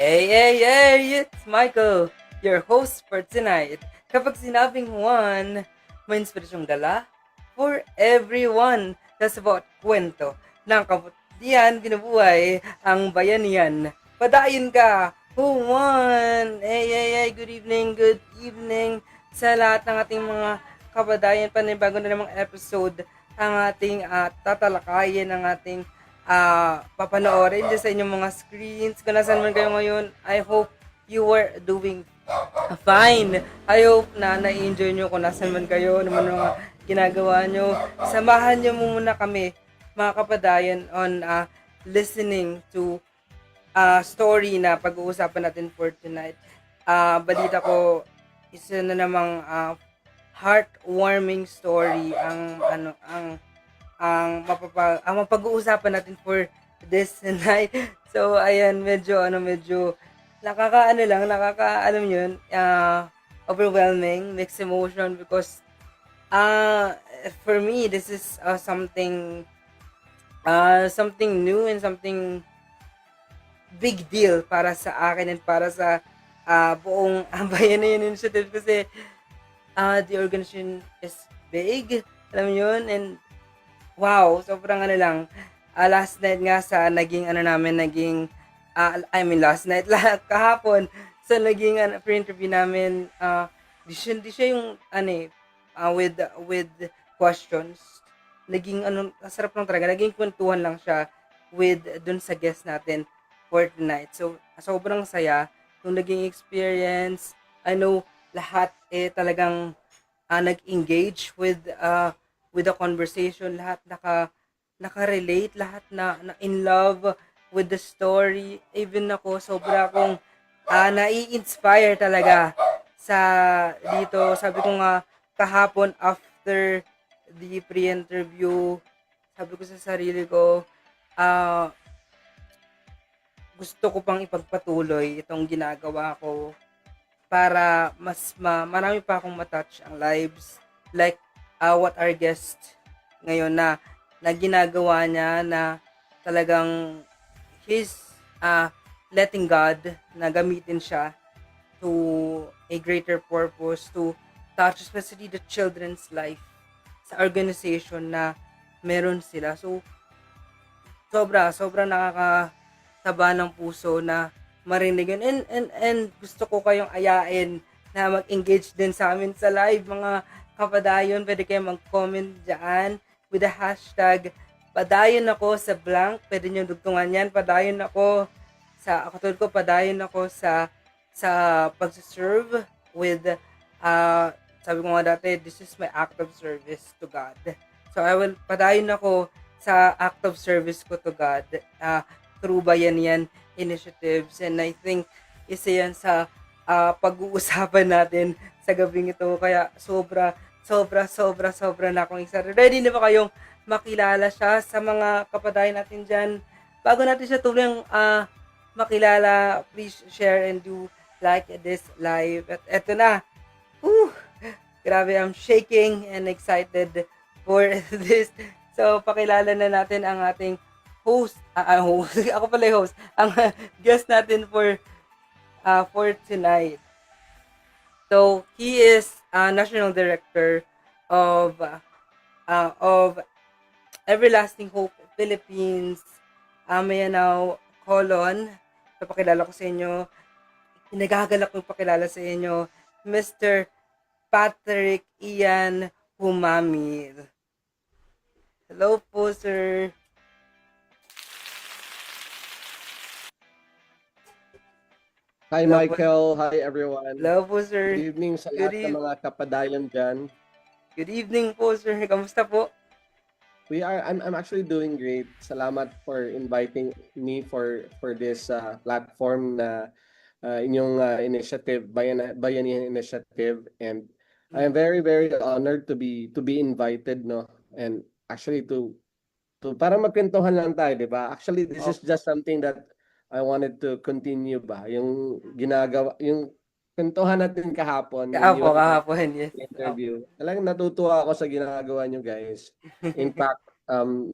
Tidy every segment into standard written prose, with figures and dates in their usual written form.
Hey, it's Michael, your host for tonight. Kapag sinabing Juan, may inspirasyong dala for everyone. That's about kwento ng kabutihan, binubuhay ang bayanihan. Padayon ka, Juan! Good evening sa lahat ng ating mga kabadayan. Panibago na namang episode ang ating tatalakayin, ang ating papanoorin dyan sa inyong mga screens. Kung nasan man kayo ngayon, I hope you were doing fine. I hope na na-enjoy nyo kung nasan man kayo, naman mga ginagawa nyo. Samahan nyo muna kami, mga kapadayan, on listening to story na pag-uusapan natin for tonight. Balita ko, isa na namang heartwarming story ang mapag-uusapan natin for this night. So ayan, medyo alam yun, overwhelming, mixed emotion because uh for me this is something new and something big deal para sa akin and para sa buong Bayanihan Initiative kasi the organization is big, alam mo yun, and wow, sobrang lang. Last night nga sa last night, kahapon, sa naging pre-interview namin, di siya yung, with questions. Naging, sarap lang talaga. Naging kwentuhan lang siya with, dun sa guest natin for tonight. So, sobrang saya. Yung naging experience, I know, lahat talagang nag-engage with the conversation, lahat naka-relate, lahat na in love with the story. Even ako, sobra akong nai-inspire talaga sa dito. Sabi ko nga kahapon after the pre-interview, sabi ko sa sarili ko, ah gusto ko pang ipagpatuloy itong ginagawa ko para marami pa akong matouch ang lives, like what our guest ngayon na ginagawa niya, na talagang he's letting God na gamitin siya to a greater purpose, to touch especially the children's life sa organization na meron sila. So sobra nakakataba ng puso na marinig yun. And gusto ko kayong ayain na mag-engage din sa amin sa live, mga kapadayon. Pwede kayong mag-comment dyan with the hashtag padayon ako sa blank. Pwede nyo dugtungan yan. Padayon ako sa, katulad ko, padayon ako sa pag-serve with, sabi ko nga dati, this is my act of service to God. So I will, padayon ako sa act of service ko to God through Bayanihan Initiatives, and I think isa yan sa pag-uusapan natin sa gabing ito, kaya sobra na akong excited. Ready na ba kayong makilala siya sa mga kapadayan natin dyan? Bago natin siya tuluyang makilala, please share and do like this live. At eto na, grabe, I'm shaking and excited for this. So, pakilala na natin ang ating host. Ako pala yung host. Ang guest natin for tonight. So, he is National Director of Everlasting Hope Philippines, Mayanao, Colon. Papakilala ko sa inyo. Nagagalak kong pakilala sa inyo, Mr. Patrick Ian Humamid. Hello po, sir. Hi Hello po. Michael, hi everyone. Hello po, sir. Good evening sa Good, lahat ng mga kapadayon dyan. good evening po, sir. Kamusta po? I'm actually doing great. Salamat for inviting me for this platform na inyong initiative, Bayanihan Initiative, and I am very honored to be invited, no. And actually to para magkwentuhan lang tayo, 'di ba? Actually, this is just something that I wanted to continue ba, yung ginagawa, yung kwentuhan natin kahapon when you Kahapon, yes. interview. Talagang natutuwa ako sa ginagawa nyo guys. In fact,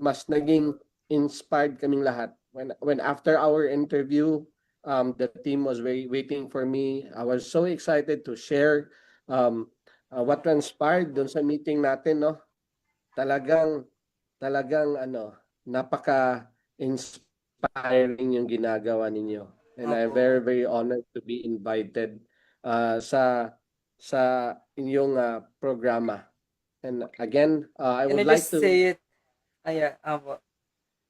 mas naging inspired kaming lahat. When after our interview, The team was waiting for me. I was so excited to share what transpired dun sa meeting natin, no? Talagang talagang napaka-inspiring yung ginagawa ninyo. And I'm Opo. very, very honored to be invited sa inyong programa. And again, I Can I would like just to, say it? Ayan, opo.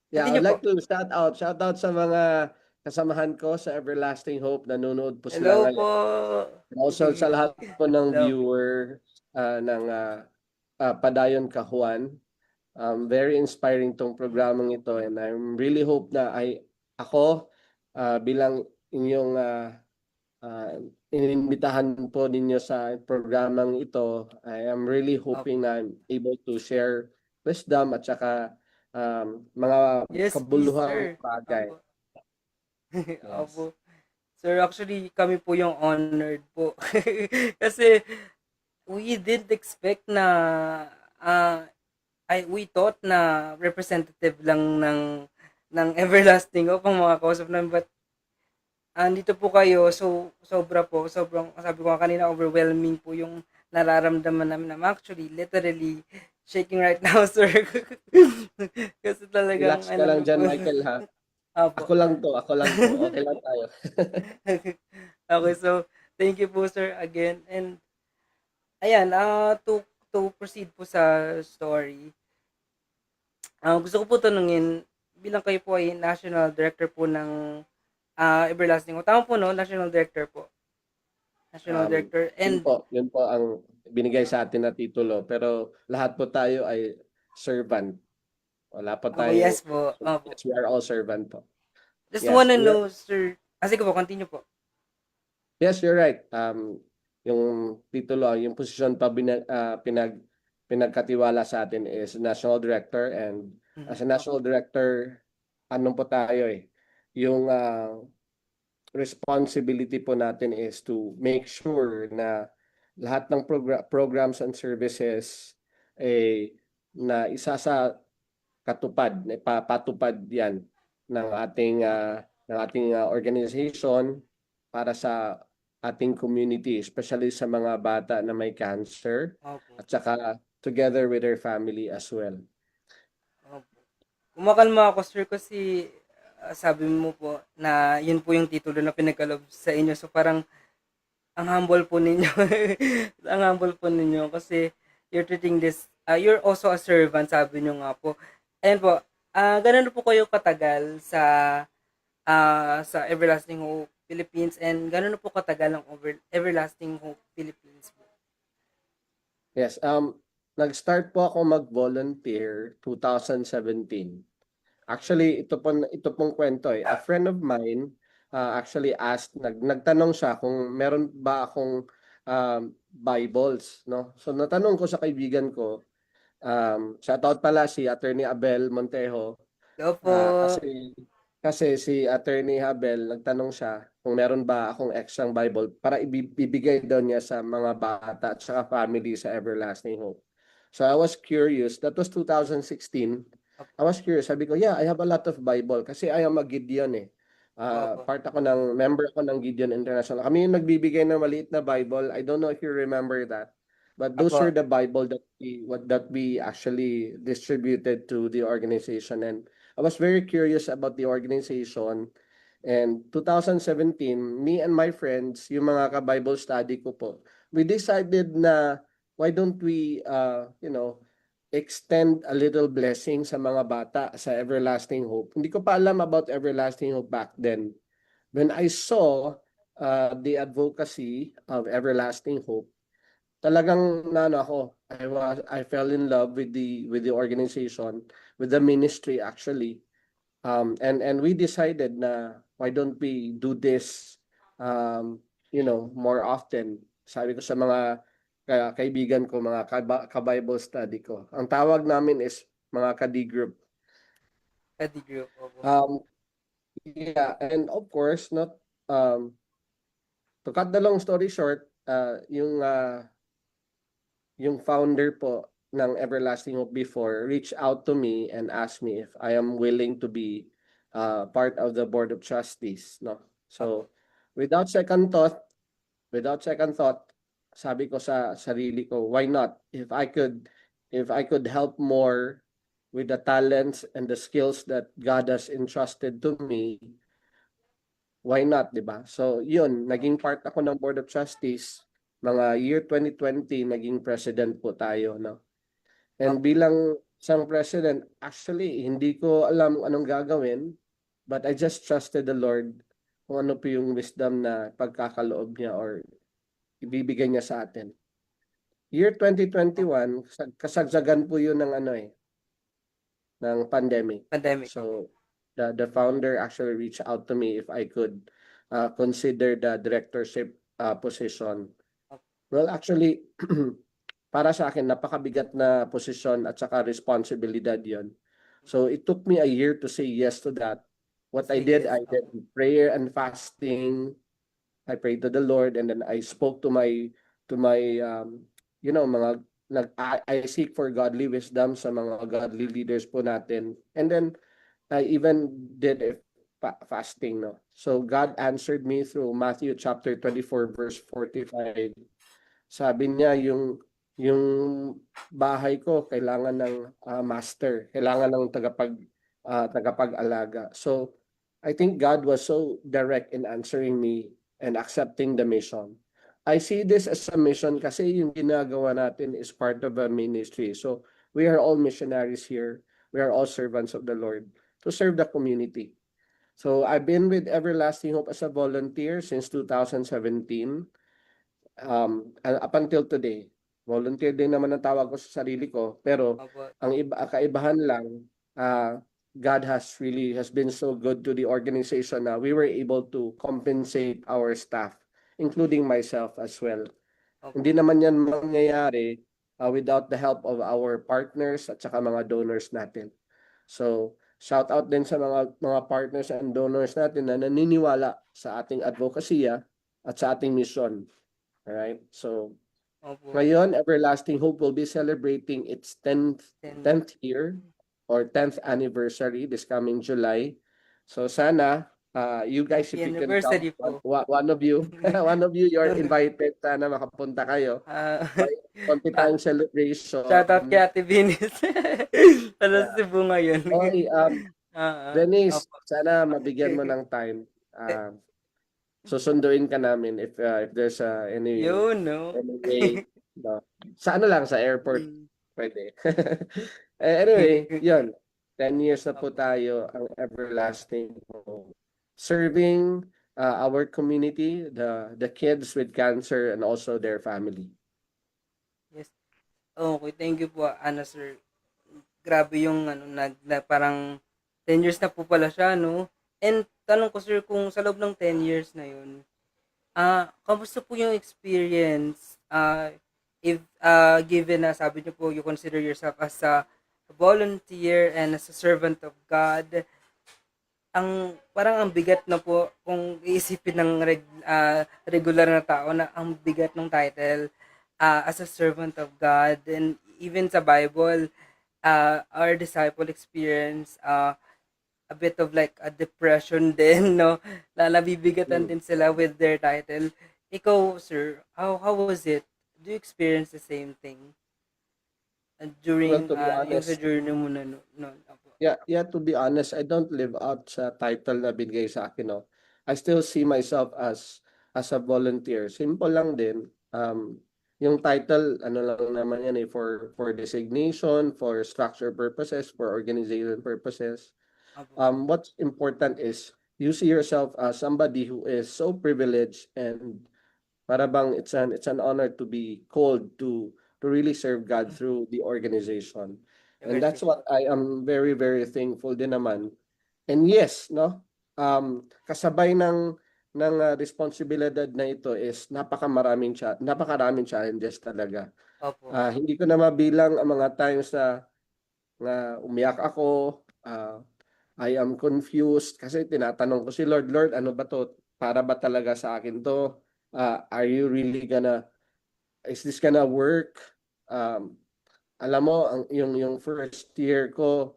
yeah, I Continue would like po. to shout out sa mga kasamahan ko sa Everlasting Hope. Nanonood po sila Hello ngayon. po. Also sa lahat po ng Hello po. viewer ng Padayon Kahuan. Very inspiring tong programang ito, and I'm really hope na ako bilang inyong inimbitahan po ninyo sa programang ito. I am really Opo. hoping na I'm able to share wisdom at saka mga Yes, please, kabuluhang sir. bagay. Opo. Yes. Opo. Sir, actually, kami po yung honored po. Kasi, we didn't expect na, ah, we thought na representative lang ng Everlasting Hope ang mga kausap namin. But, andito po kayo, so, sobrang, sabi ko nga kanina, overwhelming po yung nararamdaman namin na actually, literally, shaking right now, sir. Kasi talagang, Relax ka ano lang po. dyan, Michael, ha? Apo. Ako lang to. Okay lang tayo. Okay, so thank you po sir again. And ayan, to proceed po sa story. Gusto ko po tanungin, bilang kayo po ay National Director po ng Everlasting. Tama po no, National Director po. National Director. And Yun po ang binigay sa atin na titulo. Pero lahat po tayo ay servant. Wala po tayong, yes po. Opo. yes, we are all servant po. Just Yes, wanna know sir. Sige po, continue po. yes, you're right. Yung titulo, yung posisyon pa pinagkatiwala sa atin is National Director, and as a Opo. National Director, ano po tayo eh, yung responsibility po natin is to make sure na lahat ng programs and services na isa sa katupad, patupad yan ng ating organization para sa ating community, especially sa mga bata na may cancer Opo. at saka together with their family as well. Opo. Kumakalma ako sir kasi sabi mo po na yun po yung titulo na pinagkalob sa inyo. So parang ang humble po ninyo. Ang humble po ninyo kasi you're treating this, you're also a servant, sabi nyo nga po. Ayan po, ganun po kayo katagal sa Everlasting Hope Philippines, and ganun po katagal ang Everlasting Hope Philippines po. Yes, nag-start po ako mag-volunteer 2017. Actually, ito pong kwento eh. A friend of mine actually nagtanong siya kung meron ba akong Bibles, no? So natanong ko sa kaibigan ko, shoutout pala si Attorney Abel Montejo. Hello po. Kasi si Attorney Abel nagtanong siya kung meron ba akong extra Bible para ibibigay daw niya sa mga bata at saka family sa Everlasting Hope. So I was curious. That was 2016. I was curious. Sabi ko, yeah, I have a lot of Bible kasi I am a Gideon eh. Opo. Member ako ng Gideon International. Kami yung nagbibigay ng maliit na Bible. I don't know if you remember that. But those Opo. were the Bible that we actually distributed to the organization. And I was very curious about the organization. And 2017, me and my friends, yung mga ka-Bible study ko po, we decided na why don't we, extend a little blessing sa mga bata sa Everlasting Hope. Hindi ko pa alam about Everlasting Hope back then. When I saw the advocacy of Everlasting Hope, talagang I fell in love with the organization, with the ministry actually. And we decided na why don't we do this more often. Sabi ko sa mga kaibigan ko, mga ka-Bible study ko. Ang tawag namin is mga ka-D group. Kadi group. Opo. Yeah, and of course, not to cut the long story short, yung founder po ng Everlasting Hope before reached out to me and asked me if I am willing to be part of the board of trustees, no? So, without second thought, without second thought, sabi ko sa sarili ko, why not? If I could help more with the talents and the skills that God has entrusted to me, why not, 'di ba? So, 'yun, naging part ako ng Board of Trustees. Mga year 2020, naging president po tayo, no? And Opo. bilang isang president, actually, hindi ko alam anong gagawin, but I just trusted the Lord kung ano po yung wisdom na pagkakaloob niya or ibibigay niya sa atin. Year 2021, kasagsagan po yun ng ano ng pandemic. Pandemic. So, the founder actually reached out to me if I could consider the directorship position. Well, actually, para sa akin, napakabigat na posisyon at saka responsibilidad yon. So, it took me a year to say yes to that. What I Say did, yes. I did prayer and fasting. I prayed to the Lord, and then I spoke to my mga I seek for godly wisdom sa mga godly leaders po natin. And then I even did a fasting, no. So God answered me through Matthew chapter 24 verse 45. Sabi niya yung bahay ko kailangan ng master, kailangan ng tagapag-alaga. So I think God was so direct in answering me and accepting the mission. I see this as a mission kasi yung ginagawa natin is part of a ministry. So we are all missionaries here. We are all servants of the Lord to serve the community. So I've been with Everlasting Hope as a volunteer since 2017 up until today. Volunteer din naman ang tawag ko sa sarili ko, pero Opo. ang kaibahan lang, God has been so good to the organization na we were able to compensate our staff, including myself as well. Opo. Hindi naman yan mangyayari without the help of our partners at saka mga donors natin. So, shout out din sa mga partners and donors natin na naniniwala sa ating advokasya at sa ating mission. Alright? So, Opo. ngayon, Everlasting Hope will be celebrating its 10th year or 10th anniversary this coming July. So sana you guys, if Happy you can anniversary come, po. one of you, one of you, you're invited. Sana makapunta kayo. Konti tayong celebration. Shout out kay Ate Venus. Sa Cebu ngayon. Okay, Oo. Denise, Opo. sana mabigyan mo ng time. Susunduin ka namin if there's any Yun, no? way. No. Sa ano lang, sa airport. Mm. Pwede. Anyway, yun. 10 years na po tayo ang Everlasting Hope. Serving our community, the kids with cancer and also their family. Yes. Okay, thank you po, sir. Grabe yung parang 10 years na po pala siya, no? And tanong ko, sir, kung sa loob ng 10 years na yun, kamusta po yung experience? If given na sabi niyo po, you consider yourself as a volunteer and as a servant of God, parang ang bigat na po kung iisipin ng regular na tao na ang bigat ng title as a servant of God. And even sa Bible, our disciple experience a bit of like a depression din, no? Nabibigatan din sila with their title. Ikaw, sir, how was it? Do you experience the same thing during Well, to be yung sa honest, journey mo na noon? yeah, to be honest, I don't live out sa title na binigay sa akin, no. I still see myself as a volunteer. Simple lang din. Yung title, ano lang naman yan for designation, for structure purposes, for organization purposes. What's important is you see yourself as somebody who is so privileged and para bang it's an honor to be called to really serve God through the organization. And that's what I am very, very thankful din naman. And yes, no, kasabay ng responsibilidad na ito is napakaraming challenges talaga. Opo. Hindi ko na mabilang ang mga times na umiyak ako, I am confused kasi tinatanong ko si Lord, ano ba to? Para ba talaga sa akin to? Are you really is this gonna work? Alam mo, yung first year ko,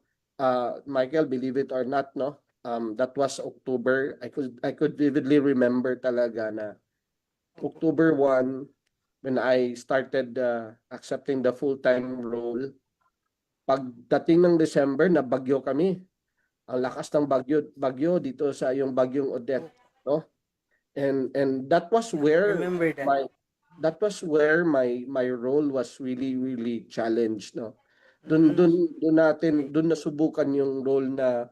Michael, believe it or not, no? That was October. I could vividly remember talaga na October 1 when I started accepting the full-time role. Pagdating ng December, na bagyo kami. Ang lakas ng bagyo dito sa yung bagyong Odette, no? And that was Yeah, where remember that. my role was really really challenged, no? Dun Mm. dun dun nasubukan yung role na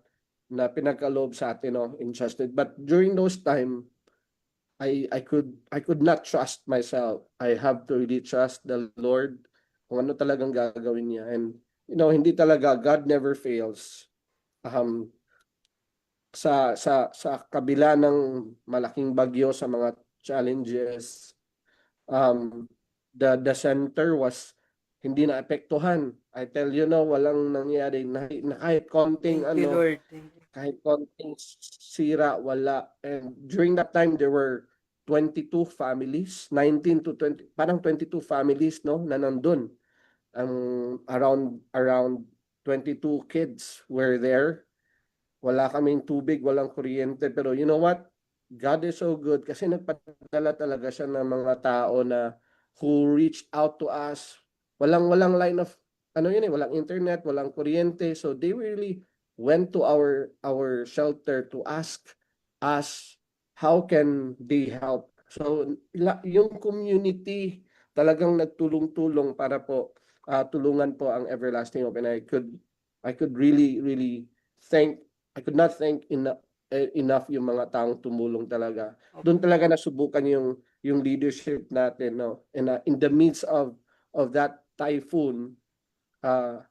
pinagkaloob sa atin, no, entrusted. But during those time, I could not trust myself. I have to really trust the Lord kung ano talagang gagawin niya. And hindi talaga, God never fails. Um, sa kabila ng malaking bagyo, sa mga challenges, um, the center was hindi naapektuhan. I tell you, no, walang nangyari na kahit konting Thank you, Lord. Thank you. kahit konting sira, wala. And during that time, there were 22 families, 19 to 20, parang 22 families, no, na nandun. Around 22 kids were there. Wala kaming tubig, walang kuryente. Pero you know what? God is so good kasi nagpadala talaga siya ng mga tao na who reached out to us. Walang line of, walang internet, walang kuryente. So they really went to our shelter to ask us how can they help. So yung community talagang nagtulong-tulong para po tulungan po ang Everlasting Hope. And I could really really thank I could not thank enough yung mga taong tumulong talaga. Doon talaga nasubukan yung leadership natin, no. And in the midst of that typhoon, uh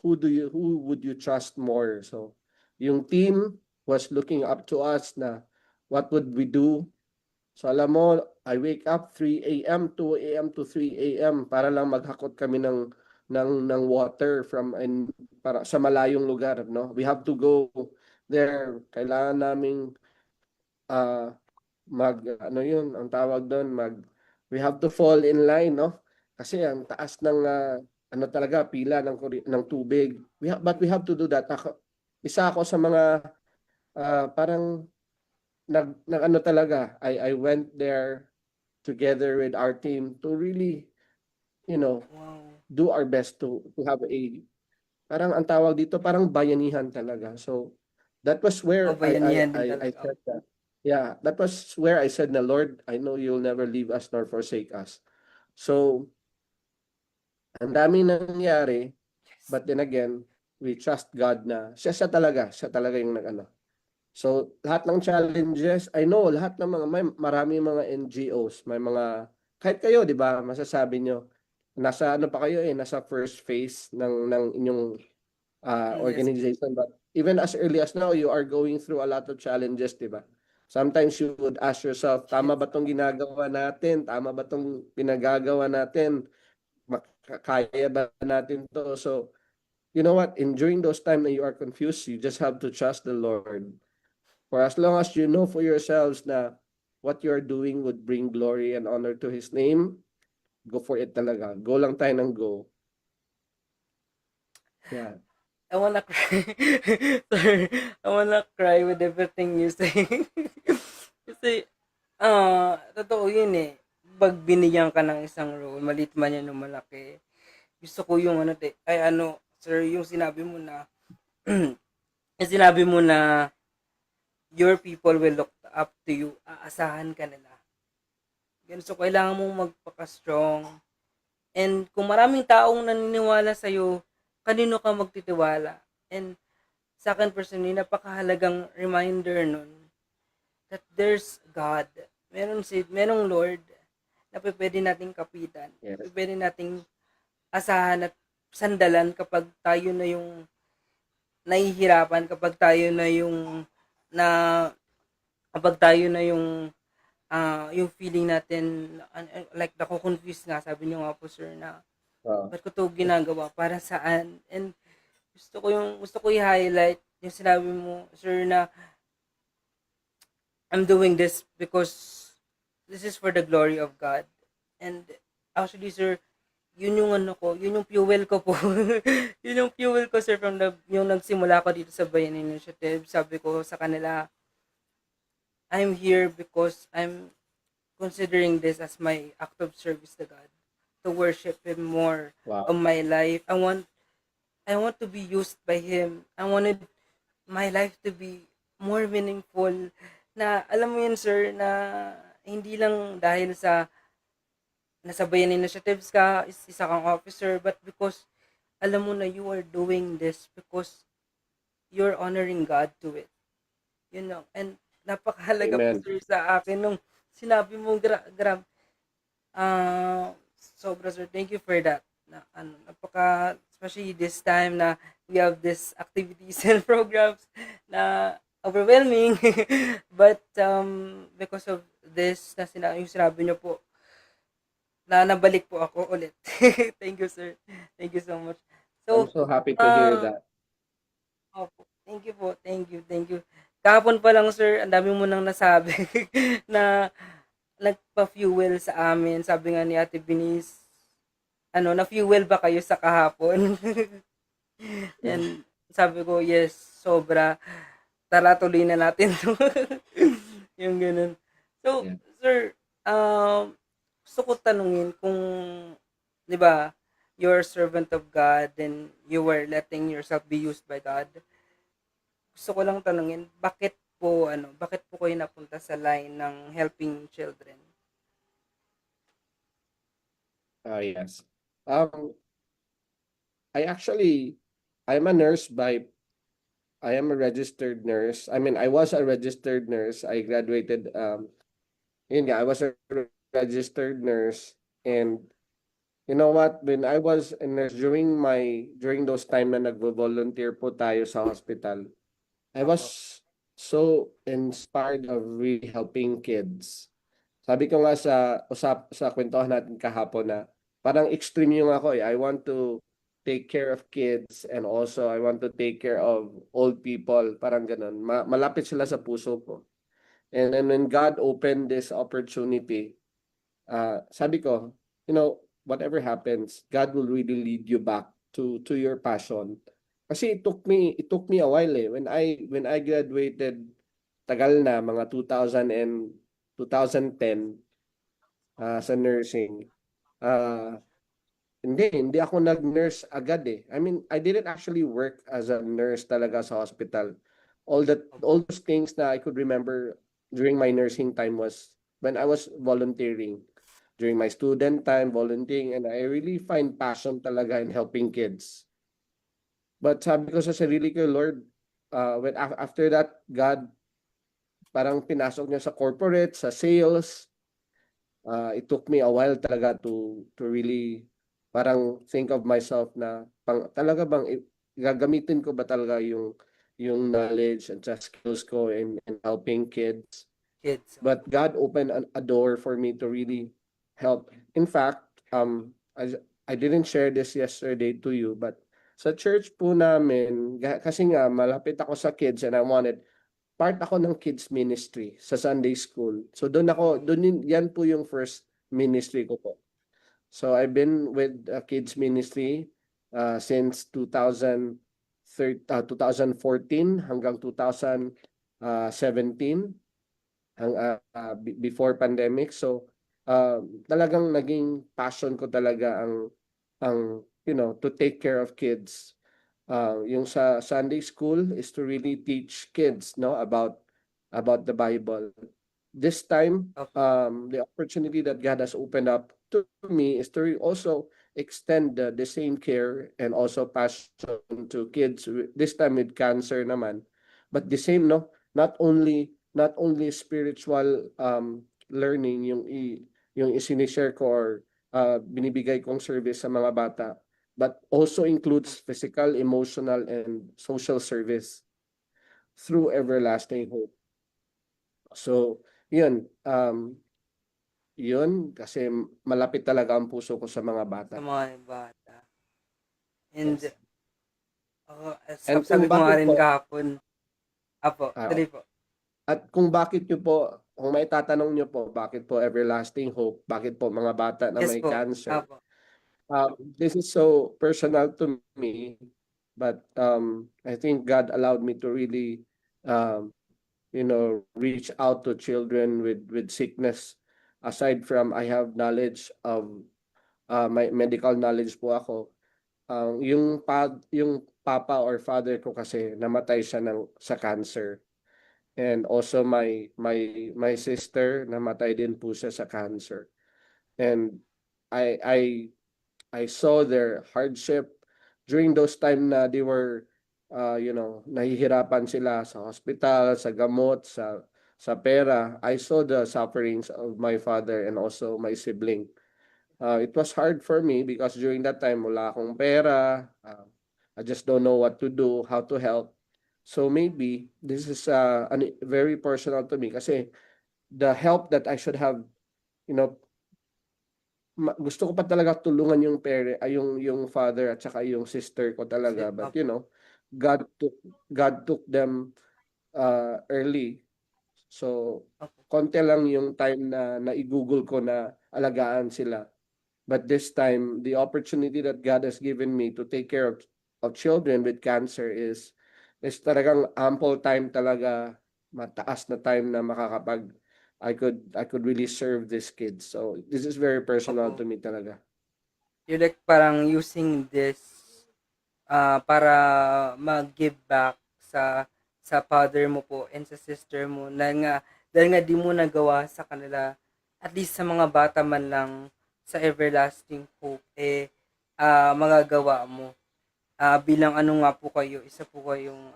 who would you trust more? So yung team was looking up to us na what would we do? So alam mo, I wake up 3 a.m., 2 a.m. to 3 a.m. para lang maghakot kami ng water para sa malayong lugar, no. We have to go there. Kailangan naming uh, ang tawag doon, we have to fall in line, no? Kasi ang taas ng talaga pila ng tubig. But we have to do that. Isa ako sa mga parang talaga. I went there together with our team to really, Wow. do our best to have parang ang tawag dito, parang bayanihan talaga. So that was where Bayanihan din I talaga. said that. Yeah, that was where I said na, Lord, I know you'll never leave us nor forsake us. So ang dami nangyari, but then again, we trust God na siya talaga yung nag-ano. So lahat ng challenges, I know lahat ng marami mga NGOs, may mga, kahit kayo, di ba, masasabi nyo, nasa ano pa kayo nasa first phase ng inyong Yes. organization. But even as early as now, you are going through a lot of challenges, di ba? Sometimes you would ask yourself, tama ba tong ginagawa natin? Tama ba tong pinagagawa natin? Kaya ba natin to? So, you know what? During those times that you are confused, you just have to trust the Lord. For as long as you know for yourselves na what you are doing would bring glory and honor to His name, go for it talaga. Go lang tayo ng go. Yeah. I wanna cry. Sorry. I wanna cry with everything you say. Kasi, totoo yun eh. Pag binigyan ka ng isang role, maliit man yan o malaki, gusto ko yung sir, yung sinabi mo na, yung sinabi mo na, your people will look up to you, aasahan ka nila. Ganun, so kailangan mong magpaka-strong. And kung maraming taong naniniwala sa'yo, kanino ka magtitiwala? And sa akin personally, napakahalagang reminder nun that there's God. Merong Lord na pwede nating kapitan. Yes. Pwede nating asahan at sandalan kapag tayo na yung nahihirapan, kapag tayo na yung na kapag tayo na yung feeling natin like nako-confuse nga, sabi niyo nga po sir na ba't ko to ginagawa, para saan? And gusto ko i-highlight yung sinabi mo sir na I'm doing this because this is for the glory of God. And actually sir, yun yung ano ko, yun yung fuel ko po. Yun yung fuel ko, sir, from yung nagsimula ko dito sa Bayan Initiative. Sabi ko sa kanila, I'm here because I'm considering this as my act of service to God, to worship Him more of Wow. my life. I want to be used by Him. I wanted my life to be more meaningful. Na alam mo yun, sir, na hindi lang dahil sa nasa Bayan Initiatives ka, isa kang officer, but because alam mo na you are doing this because you're honoring God to it. You know, and napakahalaga po, Amen. sir, sa akin nung sinabi mo, sobra, sir, thank you for that. Na, ano, especially this time na we have these activities and programs na overwhelming. But because of this, yung sinabi niyo po, na nabalik po ako ulit. Thank you, sir. Thank you so much. I'm So, so happy to hear uh, that. opo. Thank you po. Thank you. Thank you. Kahapon pa lang, sir, ang dami mo nang nasabi na nagpa-fuel sa amin. Sabi nga ni Ate Binis, ano, na-fuel ba kayo sa kahapon? And sabi ko, yes, sobra. Tara, tuloy na natin to. Yung ganun. So, Yeah. sir, gusto ko tanungin kung, di ba, you're a servant of God and you were letting yourself be used by God. Gusto ko lang tanungin, bakit po kayo napunta sa line ng helping children? Yes. Um, I'm a nurse I am a registered nurse. I mean, I was a registered nurse. I graduated, yun nga, I was a registered nurse. And you know what? When I was a nurse, during those time na nagvo-volunteer po tayo sa hospital, I Opo. was so inspired of really helping kids. Sabi ko nga sa kwentuhan natin kahapon na parang extreme yung ako eh. I want to take care of kids and also I want to take care of old people. Parang ganun. Malapit sila sa puso ko. And then when God opened this opportunity, sabi ko, whatever happens, God will really lead you back to your passion. Kasi it took me a while eh. When I graduated, tagal na, mga 2000 and 2010, sa nursing. Ah, hindi ako nag-nurse agad eh. I mean, I didn't actually work as a nurse talaga sa hospital. All those things that I could remember during my nursing time was when I was volunteering. During my student time, volunteering, and I really find passion talaga in helping kids. But sabi ko sa sarili ko, Lord, after that, God, parang pinasok niya sa corporate, sa sales. It took me a while talaga to really parang think of myself na talaga bang gagamitin ko ba talaga yung knowledge and sa skills ko in helping kids. Kids. But God opened a door for me to really help. In fact, I didn't share this yesterday to you, but sa church po namin, kasi nga malapit ako sa kids and I wanted part ako ng kids ministry sa Sunday school. So yan po yung first ministry ko po. So I've been with kids ministry since 2014 hanggang 2017 before pandemic. So talagang naging passion ko talaga ang to take care of kids. Yung sa Sunday school is to really teach kids about the Bible. This time, Opo. the opportunity that God has opened up to me is to also extend the same care and also passion to kids, this time with cancer naman. But the same, no, not only spiritual learning yung isinishare ko or binibigay kong service sa mga bata, but also includes physical, emotional, and social service through everlasting hope. So, yun kasi malapit talaga ang puso ko sa mga bata. Sa mga bata. And, Yes. sabi, And sabi kung ko nga bakit rin po, kahapon, apo, ah, tuloy po. at kung bakit nyo po, kung may tatanong nyo po, bakit po everlasting hope, bakit po mga bata na Yes may po, cancer, apo. This is so personal to me, but I think God allowed me to really, um, reach out to children with sickness. Aside from I have knowledge of may medical knowledge po ako. Yung papa or father ko kasi namatay siya sa cancer. And also my sister namatay din po siya sa cancer. And I I I saw their hardship during those time na they were nahihirapan sila sa hospital, sa gamot, sa pera. I saw the sufferings of my father and also my sibling. It was hard for me because during that time wala akong pera. I just don't know what to do, how to help. So maybe this is very personal to me kasi the help that I should have, you know, gusto ko pa talaga tulungan yung yung father at saka yung sister ko talaga, but Opo. God took God took them early. So Opo. konti lang yung time na naigugol ko na alagaan sila. But this time, the opportunity that God has given me to take care of children with cancer is talagang ample time talaga, mataas na time na makakapag I could really serve these kids. So this is very personal Opo. to me talaga. You're like parang using this para mag-give back sa father mo po and sa sister mo na nga dahil nga di mo nagawa sa kanila at least sa mga bata man lang sa everlasting hope magagawa mo bilang ano nga po kayo isa po kayong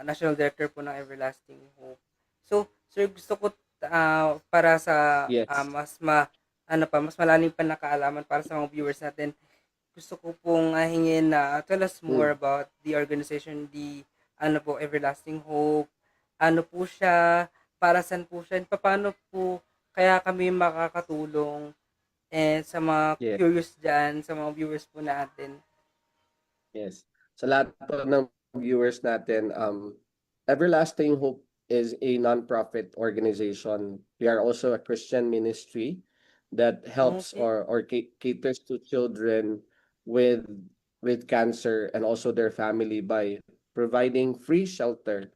national director po ng everlasting hope. So sir, gusto ko para sa Yes. mas malalim pa na kaalaman para sa mga viewers natin, gusto ko pong hingin na tell us more Mm. about the organization, Everlasting Hope. Ano po siya? Para saan po siya? And paano po kaya kami makakatulong sa mga Yeah. curious dyan, sa mga viewers po natin? Yes. Sa lahat po ng viewers natin, Everlasting Hope is a non-profit organization. We are also a Christian ministry that helps Okay. or caters to children with with cancer and also their family by providing free shelter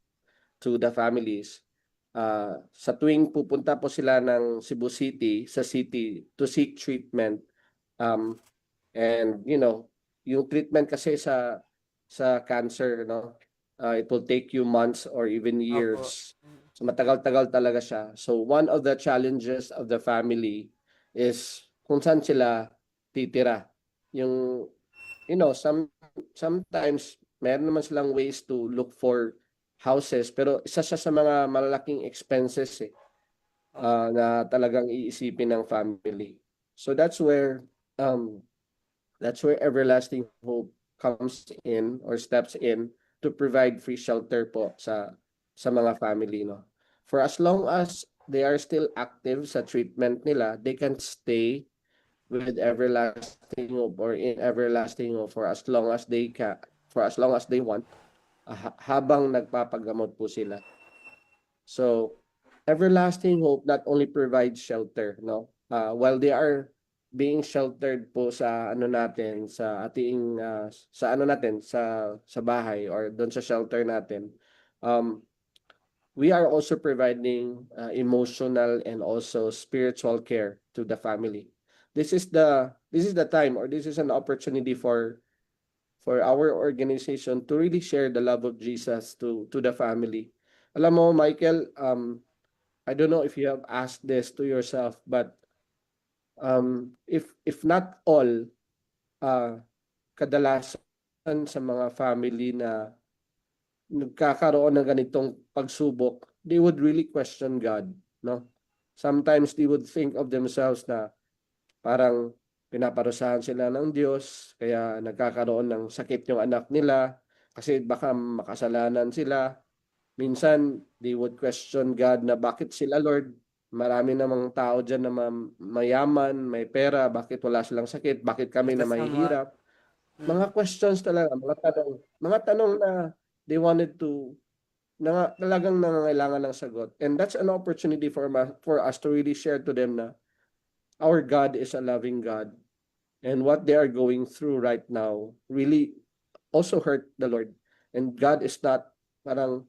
to the families. Sa tuwing pupunta po sila ng Cebu City, sa city to seek treatment, um, and yung treatment kasi sa cancer, it will take you months or even Opo. years. So matagal-tagal talaga siya. So one of the challenges of the family is kung saan sila titira. Yung sometimes meron naman silang ways to look for houses, pero isa siya sa mga malalaking expenses Opo. na talagang iisipin ng family. So um that's where Everlasting Hope comes in or steps in to provide free shelter po sa mga family, no. For as long as they are still active sa treatment nila, they can stay with Everlasting Hope or in Everlasting Hope for as long as they want, habang nagpapagamot po sila. So Everlasting Hope not only provides shelter, no, while they are being sheltered po sa ano natin, sa ating sa ano natin, sa bahay or doon sa shelter natin, um we are also providing emotional and also spiritual care to the family. This is the time, or this is an opportunity for our organization to really share the love of Jesus to the family. Alam mo, Michael, I don't know if you have asked this to yourself, but if not all, uh, kadalasan sa mga family na nagkakaroon ng ganitong pagsubok, they would really question God, no? Sometimes they would think of themselves na parang pinaparusahan sila ng Diyos, kaya nagkakaroon ng sakit yung anak nila, kasi baka makasalanan sila. Minsan, they would question God na bakit sila, Lord? Marami namang tao dyan na mayaman, may pera, bakit wala silang sakit? Bakit kami na Masasama. mahihirap? Mm. Mga questions talaga, mga tanong na they wanted to, na talagang nangangailangan ng sagot. And that's an opportunity for us to really share to them na our God is a loving God. and what they are going through right now really also hurt the Lord. And God is not parang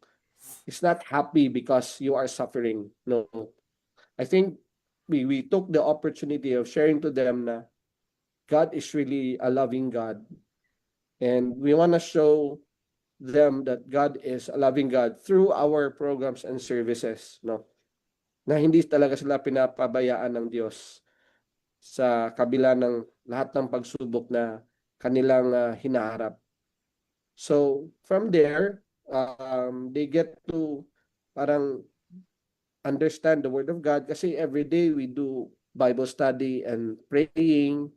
is not happy because you are suffering. No. I think we took the opportunity of sharing to them na God is really a loving God. And we want to show them that God is a loving God through our programs and services, no? Na hindi talaga sila pinapabayaan ng Diyos sa kabila ng lahat ng pagsubok na kanilang hinaharap. So from there, they get to parang understand the Word of God kasi every day we do Bible study and praying.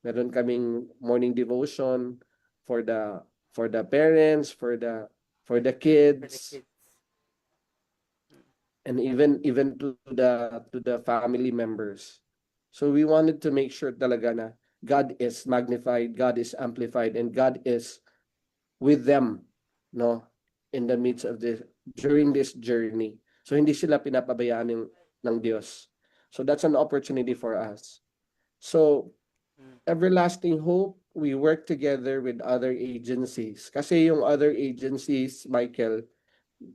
Meron kaming morning devotion for the parents, for the for the kids, kids. and even to the family members. So we wanted to make sure talaga na God is magnified, God is amplified, and God is with them, no, in the midst of this during this journey. So hindi sila pinapabayaan ng Diyos. So that's an opportunity for us. So Everlasting Hope, we work together with other agencies. Kasi yung other agencies, Michael,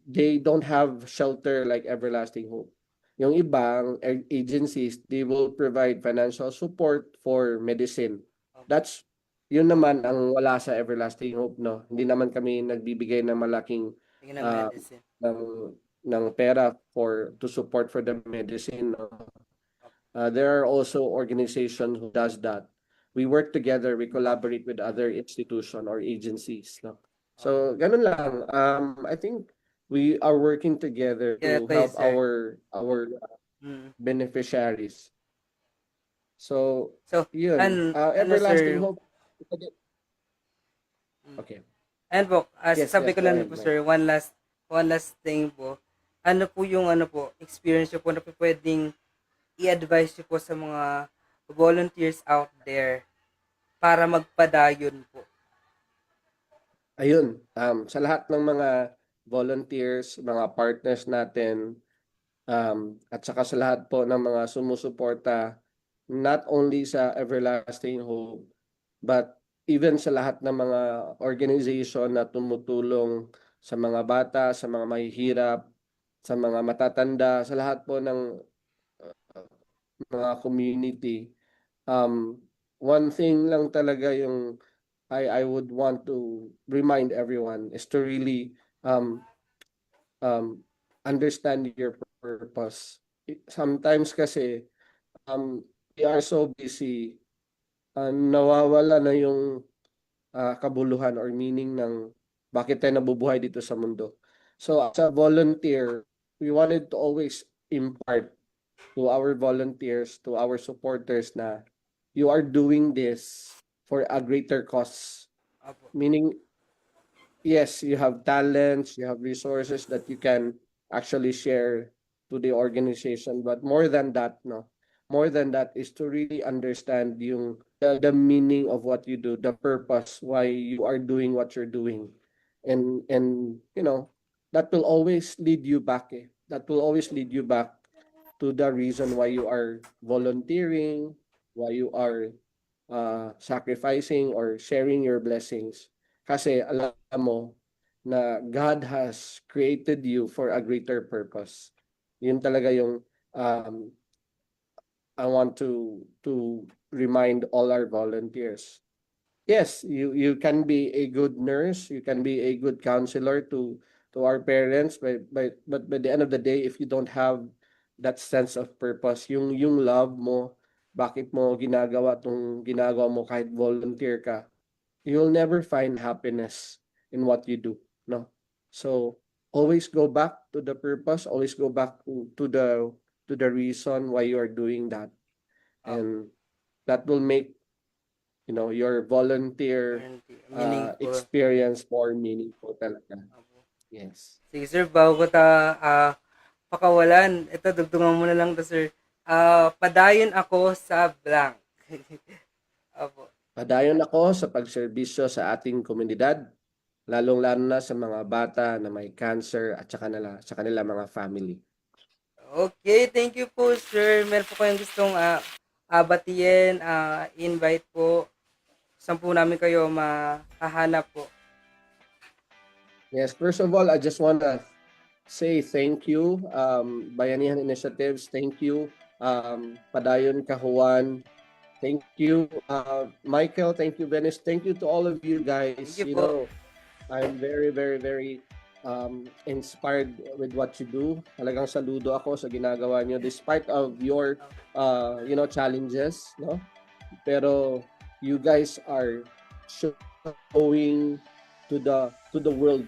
they don't have shelter like Everlasting Hope. Yung ibang agencies, they will provide financial support for medicine. That's yun naman ang wala sa Everlasting Hope, no. Hindi naman kami nagbibigay ng malaking Yung ng uh, medicine. ng pera to support for the medicine, no? There are also organizations who does that. We work together, we collaborate with other institution or agencies, no. So ganun lang. I think we are working together Yeah, to kayo, help sir. our Mm. beneficiaries. So So, yun. ano, Everlasting sir, Hope. Okay. and po, Yes, sasabi yes, ko go lang ahead, po, Mike. sir, one last thing po. Ano po yung experience nyo po na po pwedeng i-advise nyo po sa mga volunteers out there para magpadayon po? Ayun, sa lahat ng mga volunteers, mga partners natin, at saka sa lahat po ng mga sumusuporta, not only sa Everlasting Hope, but even sa lahat ng mga organization na tumutulong sa mga bata, sa mga mahihirap, sa mga matatanda, sa lahat po ng mga community. One thing lang talaga yung I would want to remind everyone is to really um, understand your purpose. Sometimes kasi we are so busy, nawawala na yung kabuluhan or meaning ng bakit tayo nabubuhay dito sa mundo. So as a volunteer, we wanted to always impart to our volunteers, to our supporters na you are doing this for a greater cause. Opo. Meaning, yes, you have talents, you have resources that you can actually share to the organization, but more than that, no, more than that is to really understand the meaning of what you do, the purpose why you are doing what you're doing, and that will always lead you back. That will always lead you back to the reason why you are volunteering, why you are sacrificing or sharing your blessings. Kasi alam mo na God has created you for a greater purpose. Yun talaga yung I want to remind all our volunteers. Yes, you can be a good nurse, you can be a good counselor to our parents, but by the end of the day, if you don't have that sense of purpose, yung love mo, bakit mo ginagawa mo kahit volunteer ka, you'll never find happiness in what you do, no? So always go back to the purpose, always go back to the reason why you are doing that, and that will make your volunteer Meaningful. experience more meaningful talaga. Yes. Sige, sir, bago ko pakawalan, ito, dugtungan mo na lang to, sir. Padayon ako sa blank. Opo. Padayon ako sa pagserbisyo sa ating komunidad, lalong-lalo na sa mga bata na may cancer at sa kanila mga family. Okay, thank you po, sir. Meron po kayong gustong batiin, invite po. Saan po namin kayo mahahanap po. Yes, first of all, I just want to say thank you, Bayanihan Initiatives, thank you, Padayon Kahuan, thank you, Michael, thank you, Venice, thank you to all of you guys. Thank you You po. know, I'm very, very, very inspired with what you do. Talagang saludo ako sa ginagawa niyo despite of your, challenges, no? Pero you guys are showing to the world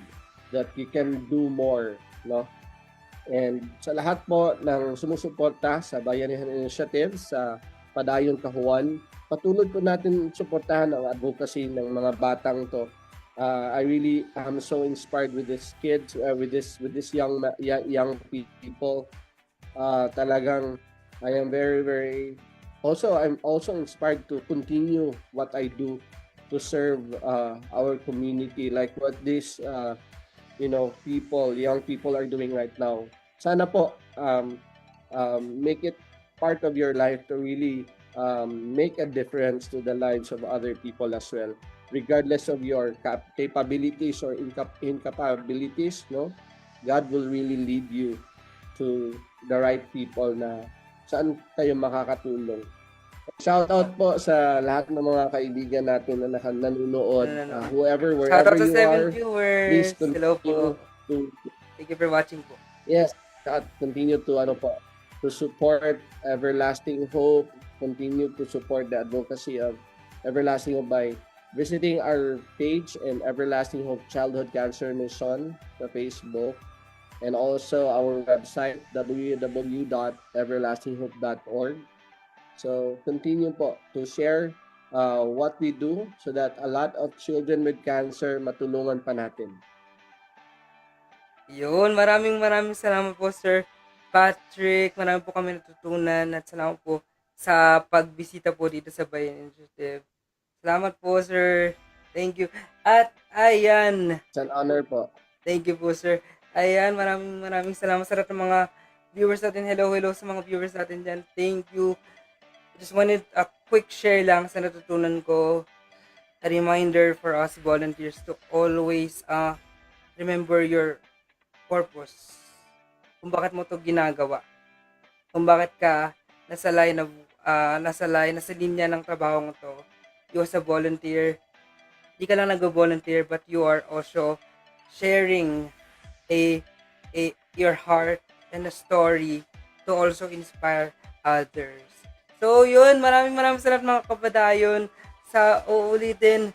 that you can do more, no? And sa lahat po ng sumusuporta sa Bayanihan Initiative sa Padayon Kahuan, patuloy po natin suportahan ang advocacy ng mga batang to. I really am so inspired with these kids, with this young people. Talagang I am very, very I'm also inspired to continue what I do to serve our community, like what these young people are doing right now. Sana po make it part of your life to really make a difference to the lives of other people as well, regardless of your capabilities or incapabilities. No, God will really lead you to the right people na saan kayo makakatulong. Shout out po sa lahat ng mga kaibigan natin na nanonood, whoever, Shout wherever out to you 7 are, please viewers. Hello po. to Thank you for watching po. yes, continue to to support Everlasting Hope, continue to support the advocacy of Everlasting Hope by visiting our page and Everlasting Hope Childhood Cancer Mission sa Facebook, and also our website www.everlastinghope.org. So continue po to share what we do so that a lot of children with cancer matulungan pa natin. Yun, maraming salamat po, Sir Patrick. Marami po kami natutunan at salamat po sa pagbisita po dito sa Bayan Initiative. Salamat po, Sir. Thank you. At ayan. It's an honor po. Thank you po, Sir. Ayan, maraming salamat sa lahat ng mga viewers natin. Hello sa mga viewers natin dyan. Thank you. Just wanted a quick share lang sa natutunan ko. A reminder for us volunteers to always remember your purpose. Kung bakit mo to ginagawa. Kung bakit ka nasa linya ng trabaho mo to. You as a volunteer, di ka lang nag-volunteer but you are also sharing your heart and a story to also inspire others. So yun, maraming salamat mga kapadayon. Sa uulitin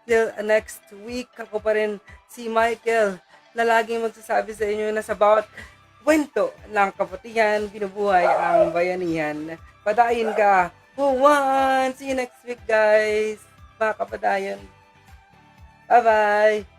till next week, ako pa rin si Michael na laging magsasabi sa inyo na sa bawat kwento ng kabutihan, binubuhay ang bayanihan. Padayon ka! One! See you next week, guys! Mga kapadayon. Bye-bye!